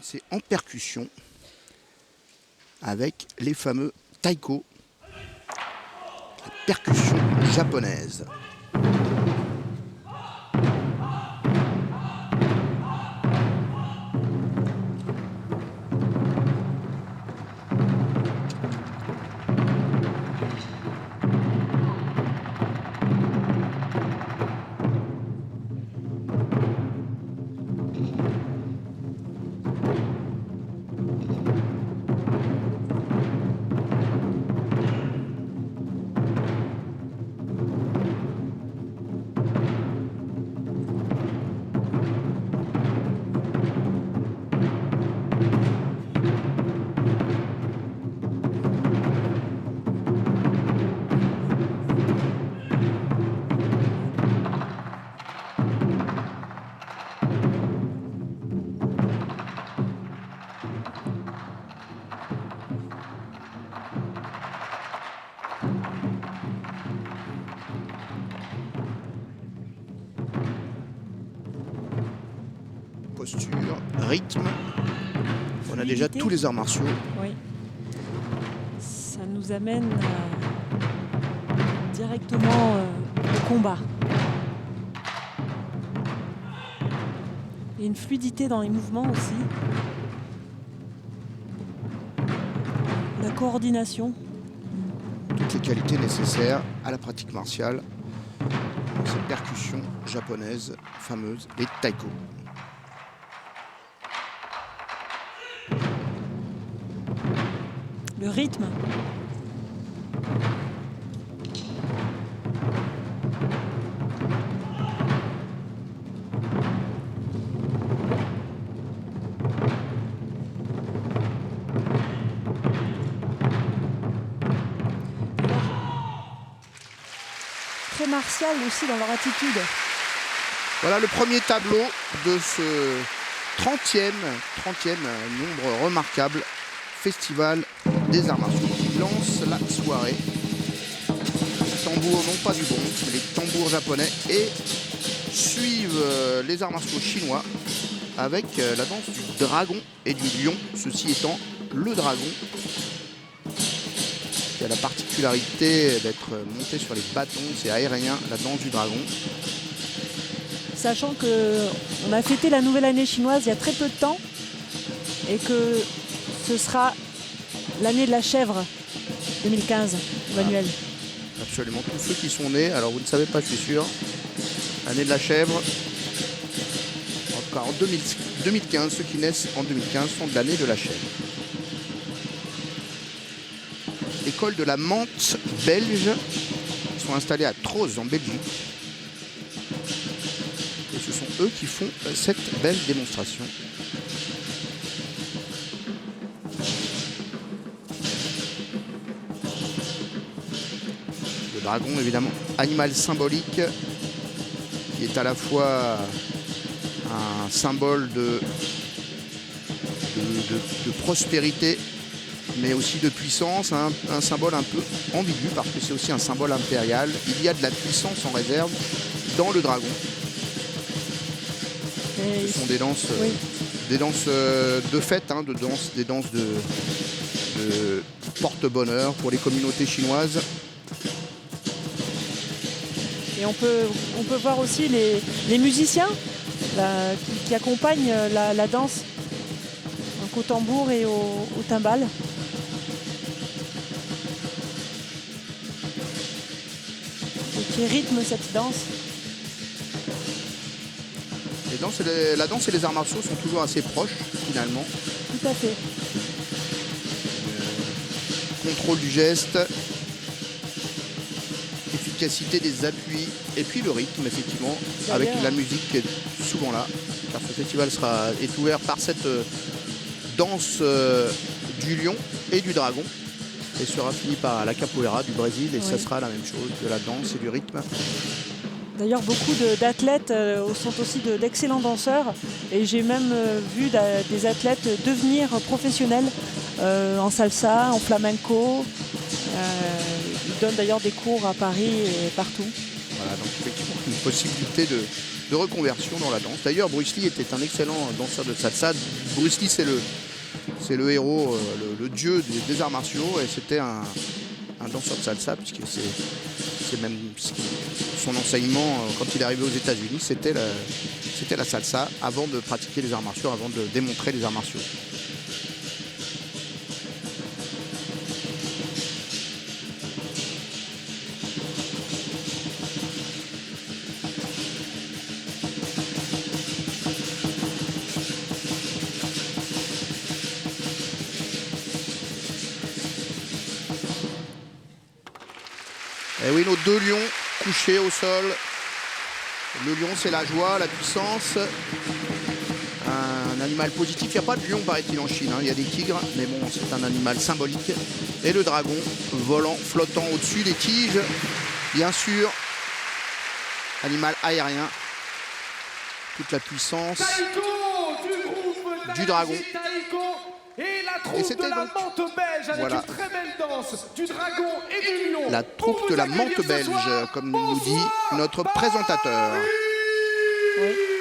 C'est en percussion avec les fameux taiko, la percussion japonaise. Posture, rythme, on a déjà tous les arts martiaux. Oui. Ça nous amène directement au combat. Et une fluidité dans les mouvements aussi. La coordination. Toutes les qualités nécessaires à la pratique martiale. Cette percussion japonaise fameuse, les taiko. Le rythme. Très martial aussi dans leur attitude. Voilà le premier tableau de ce 30e nombre remarquable Festival des arts martiaux qui lance la soirée. Les tambours, non pas du bronze, mais les tambours japonais, et suivent les arts martiaux chinois avec la danse du dragon et du lion, ceci étant le dragon qui a la particularité d'être monté sur les bâtons, c'est aérien, la danse du dragon. Sachant qu'on a fêté la nouvelle année chinoise il y a très peu de temps et que ce sera l'année de la chèvre 2015, Manuel. Absolument, tous ceux qui sont nés, alors vous ne savez pas, je suis sûr, l'année de la chèvre, en tout cas en 2015, ceux qui naissent en 2015 sont de l'année de la chèvre. École de la menthe belge, ils sont installés à Troz en Belgique. Et ce sont eux qui font cette belle démonstration. Le dragon, évidemment, animal symbolique, qui est à la fois un symbole de prospérité, mais aussi de puissance, un symbole un peu ambigu, parce que c'est aussi un symbole impérial. Il y a de la puissance en réserve dans le dragon. Et ce sont des danses, oui, des danses de fête, des danses de porte-bonheur pour les communautés chinoises. et on peut voir aussi les musiciens qui accompagnent la danse, donc au tambour et au timbal. Et qui rythment cette danse. La danse et les arts martiaux sont toujours assez proches, finalement. Tout à fait. Contrôle du geste, efficacité des appuis, et puis le rythme, effectivement, avec la musique qui est souvent là, car ce festival est ouvert par cette danse du lion et du dragon, et sera fini par la capoeira du Brésil, et ça sera la même chose, de la danse et du rythme. D'ailleurs, beaucoup d'athlètes sont aussi d'excellents danseurs, et j'ai même vu des athlètes devenir professionnels en salsa, en flamenco. Ils donnent d'ailleurs des cours à Paris et partout. Voilà, donc effectivement une possibilité de reconversion dans la danse. D'ailleurs, Bruce Lee était un excellent danseur de salsa. Bruce Lee, c'est le héros, le dieu des arts martiaux, et c'était un danseur de salsa, puisque c'est même son enseignement quand il est arrivé aux États-Unis, c'était la salsa avant de pratiquer les arts martiaux, avant de démontrer les arts martiaux. Et oui, nos deux lions couchés au sol. Le lion, c'est la joie, la puissance. Un animal positif. Il n'y a pas de lion, paraît-il, en Chine. Il y a des tigres, mais bon, c'est un animal symbolique. Et le dragon, volant, flottant au-dessus des tiges. Bien sûr, animal aérien. Toute la puissance du dragon. Et la troupe de la Mante belge avec une très belle danse du dragon et du lion. La troupe de la Mante belge, comme nous dit notre présentateur. Oui.